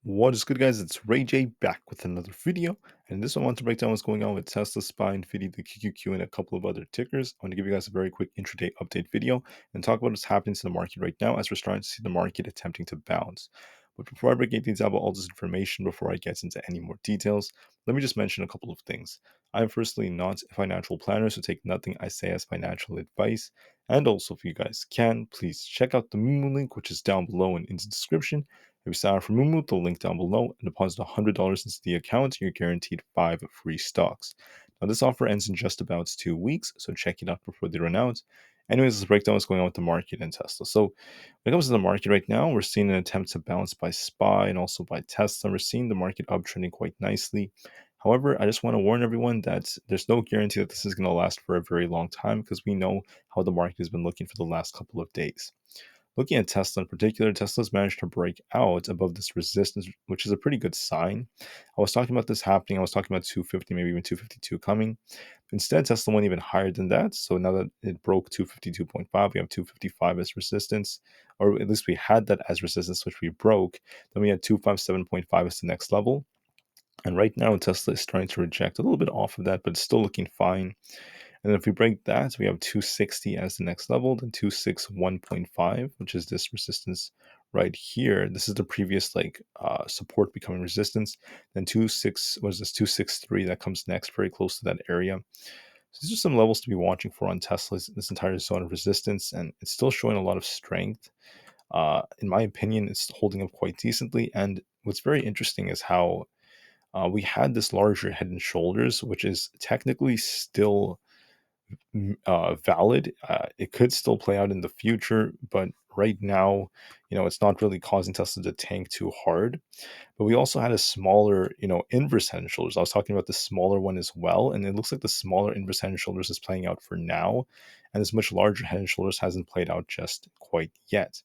What is good, guys? It's Ray J back with another video. And this one, I want to break down what's going on with Tesla, SPY, Nvidia, the QQQ, and a couple of other tickers. I want to give you guys a very quick intraday update video and talk about what's happening to the market right now as we're starting to see the market attempting to bounce. But before I break things down about all this information, before I get into any more details, let me just mention a couple of things. I am firstly not a financial planner, so take nothing I say as financial advice. And also, if you guys can, please check out the Moomoo link, which is down below and in the description. If you sign up for Moomoo, the link down below, and deposit $100 into the account, you're guaranteed 5 free stocks. Now, this offer ends in just about 2 weeks, so check it out before they run out. Anyways, let's break down what's going on with the market and Tesla. So, when it comes to the market right now, we're seeing an attempt to bounce by SPY and also by Tesla. We're seeing the market uptrending quite nicely. However, I just want to warn everyone that there's no guarantee that this is going to last for a very long time because we know how the market has been looking for the last couple of days. Looking at Tesla in particular, Tesla's managed to break out above this resistance, which is a pretty good sign. I was talking about this happening. I was talking about 250, maybe even 252 coming. Instead, Tesla went even higher than that. So now that it broke 252.5, we have 255 as resistance, or at least we had that as resistance, which we broke. Then we had 257.5 as the next level. And right now, Tesla is starting to reject a little bit off of that, but it's still looking fine. And then if we break that, we have 260 as the next level, then 261.5, which is this resistance right here. This is the previous support becoming resistance. Then 26 was this 263 that comes next, very close to that area. So these are some levels to be watching for on Tesla's this entire zone of resistance, and it's still showing a lot of strength. In my opinion, it's holding up quite decently. And what's very interesting is how we had this larger head and shoulders, which is technically still valid. It could still play out in the future, but right now, it's not really causing Tesla to tank too hard. But we also had a smaller, inverse head and shoulders. I was talking about the smaller one as well, and it looks like the smaller inverse head and shoulders is playing out for now, and this much larger head and shoulders hasn't played out just quite yet.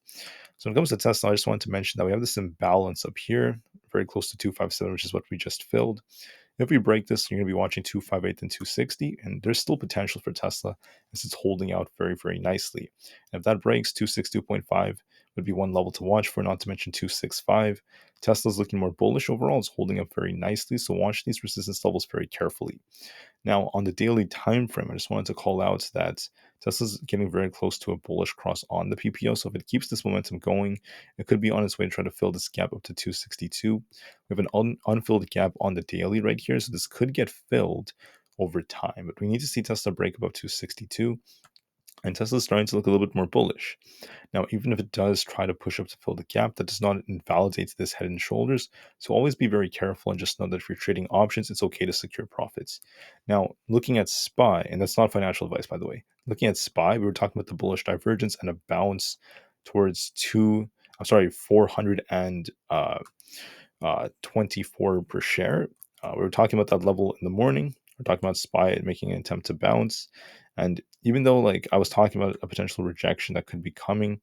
So when it comes to Tesla, I just wanted to mention that we have this imbalance up here, very close to 257, which is what we just filled. If we break this, you're going to be watching 258 and 260, and there's still potential for Tesla as it's holding out very, very nicely. And if that breaks, 262.5 would be one level to watch for, not to mention 265. Tesla's looking more bullish overall. It's holding up very nicely, so watch these resistance levels very carefully. Now, on the daily time frame, I just wanted to call out that Tesla's getting very close to a bullish cross on the PPO. So if it keeps this momentum going, it could be on its way to try to fill this gap up to 262. We have an unfilled gap on the daily right here, so this could get filled over time. But we need to see Tesla break above 262, and Tesla's starting to look a little bit more bullish. Now, even if it does try to push up to fill the gap, that does not invalidate this head and shoulders. So always be very careful and just know that if you're trading options, it's okay to secure profits. Now, looking at SPY, and that's not financial advice, by the way. Looking at SPY, we were talking about the bullish divergence and a bounce towards 424 per share. We were talking about that level in the morning. We're talking about SPY making an attempt to bounce. And even though I was talking about a potential rejection that could be coming,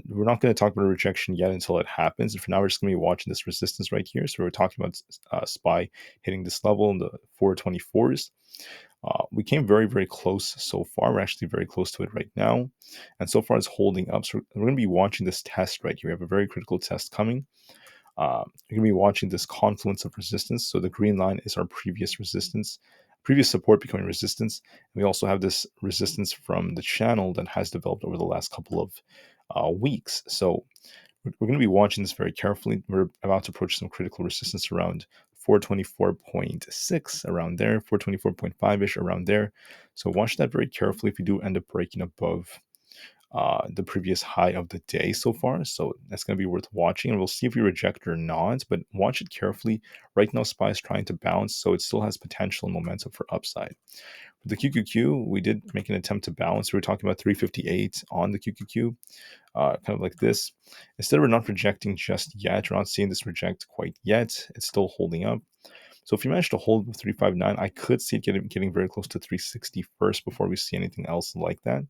we're not going to talk about a rejection yet until it happens. And for now, we're just going to be watching this resistance right here. So we're talking about SPY hitting this level in the 424s. We came very, very close so far. We're actually very close to it right now. And so far, it's holding up. So we're going to be watching this test right here. We have a very critical test coming. You're going to be watching this confluence of resistance. So the green line is our previous resistance, previous support becoming resistance. And we also have this resistance from the channel that has developed over the last couple of weeks. So we're going to be watching this very carefully. We're about to approach some critical resistance around 424.6, around there, 424.5-ish, around there. So watch that very carefully if you do end up breaking above the previous high of the day so far. So that's going to be worth watching, and we'll see if we reject or not, but watch it carefully. Right now, SPY is trying to bounce, so it still has potential and momentum for upside. For the QQQ, we did make an attempt to bounce. We were talking about 358 on the QQQ, kind of like this. Instead, we're not rejecting just yet. We're not seeing this reject quite yet. It's still holding up. So if you manage to hold with 359, I could see it getting very close to 360 first before we see anything else like that.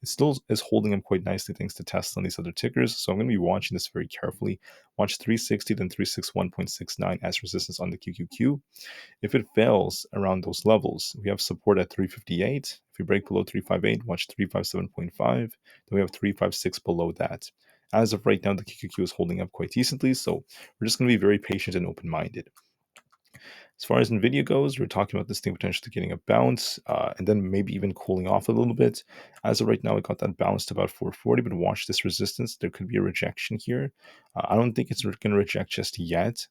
It still is holding up quite nicely thanks to Tesla and these other tickers. So I'm going to be watching this very carefully. Watch 360, then 361.69 as resistance on the QQQ. If it fails around those levels, we have support at 358. If we break below 358, watch 357.5. Then we have 356 below that. As of right now, the QQQ is holding up quite decently, so we're just going to be very patient and open-minded. As far as Nvidia goes, we're talking about this thing potentially getting a bounce and then maybe even cooling off a little bit. As of right now, it got that bounce to about 440, but watch this resistance. There could be a rejection here. I don't think it's going to reject just yet,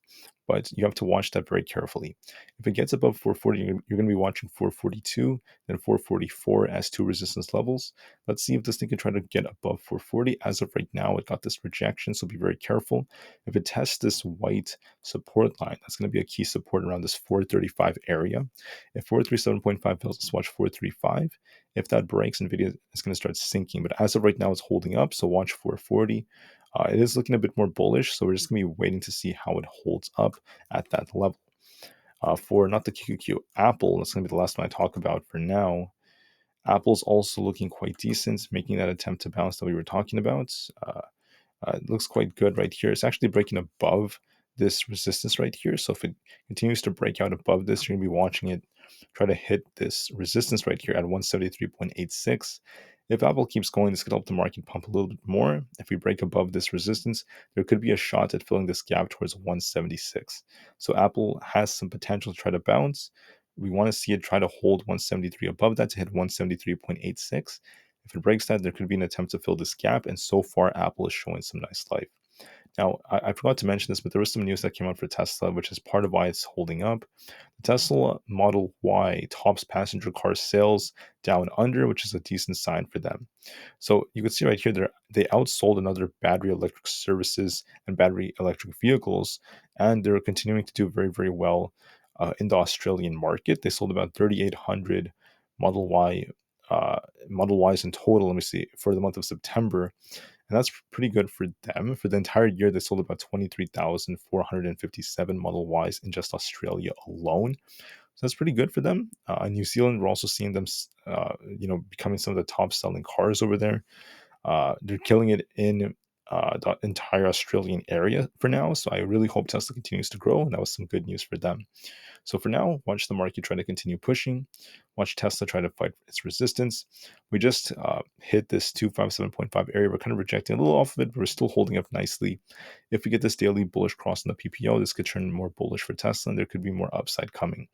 but you have to watch that very carefully. If it gets above 440, you're going to be watching 442, then 444 as two resistance levels. Let's see if this thing can try to get above 440. As of right now, it got this rejection, so be very careful. If it tests this white support line, that's going to be a key support around this 435 area. If 437.5 fails, let's watch 435. If that breaks, Nvidia is going to start sinking. But as of right now, it's holding up, so watch 440. It is looking a bit more bullish, so we're just going to be waiting to see how it holds up at that level. For not the QQQ, Aapl, that's going to be the last one I talk about for now. Apple's also looking quite decent, making that attempt to bounce that we were talking about. It looks quite good right here. It's actually breaking above this resistance right here. So if it continues to break out above this, you're going to be watching it try to hit this resistance right here at 173.86. If Apple keeps going, this could help the market pump a little bit more. If we break above this resistance, there could be a shot at filling this gap towards 176. So Apple has some potential to try to bounce. We want to see it try to hold 173 above that to hit 173.86. If it breaks that, there could be an attempt to fill this gap, and so far, Apple is showing some nice life. Now, I forgot to mention this, but there was some news that came out for Tesla, which is part of why it's holding up. The Tesla Model Y tops passenger car sales down under, which is a decent sign for them. So you can see right here, they outsold another battery electric services and battery electric vehicles, and they're continuing to do very, very well in the Australian market. They sold about 3,800 Model Y. Model Ys in total, let me see, for the month of September, and that's pretty good for them. For the entire year, they sold about 23,457 Model Ys in just Australia alone. So that's pretty good for them. New Zealand, we're also seeing them, becoming some of the top selling cars over there. They're killing it in the entire Australian area for now. So I really hope Tesla continues to grow, and that was some good news for them. So for now, watch the market try to continue pushing. Watch Tesla try to fight its resistance. We just hit this 257.5 area. We're kind of rejecting a little off of it, but we're still holding up nicely. If we get this daily bullish cross on the PPO, this could turn more bullish for Tesla, and there could be more upside coming.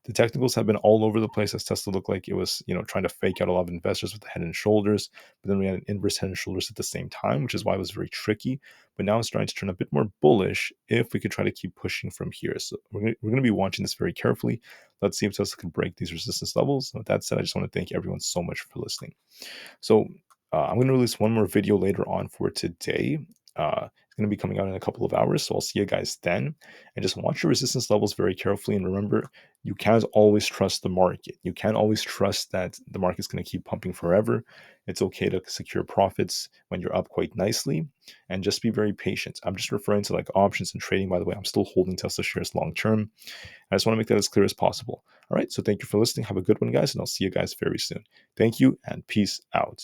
The technicals have been all over the place as Tesla looked like it was, trying to fake out a lot of investors with the head and shoulders, but then we had an inverse head and shoulders at the same time, which is why it was very tricky. But now it's starting to turn a bit more bullish if we could try to keep pushing from here. So we're going to be watching this very carefully. Let's see if Tesla can break these resistance levels. And with that said, I just want to thank everyone so much for listening. So I'm going to release one more video later on for today. It's going to be coming out in a couple of hours, so I'll see you guys then. And just watch your resistance levels very carefully. And remember, you can't always trust the market. You can't always trust that the market's going to keep pumping forever. It's okay to secure profits when you're up quite nicely, and just be very patient. I'm just referring to like options and trading, by the way. I'm still holding Tesla shares long term. I just want to make that as clear as possible. All right, so thank you for listening. Have a good one, guys, and I'll see you guys very soon. Thank you, and peace out.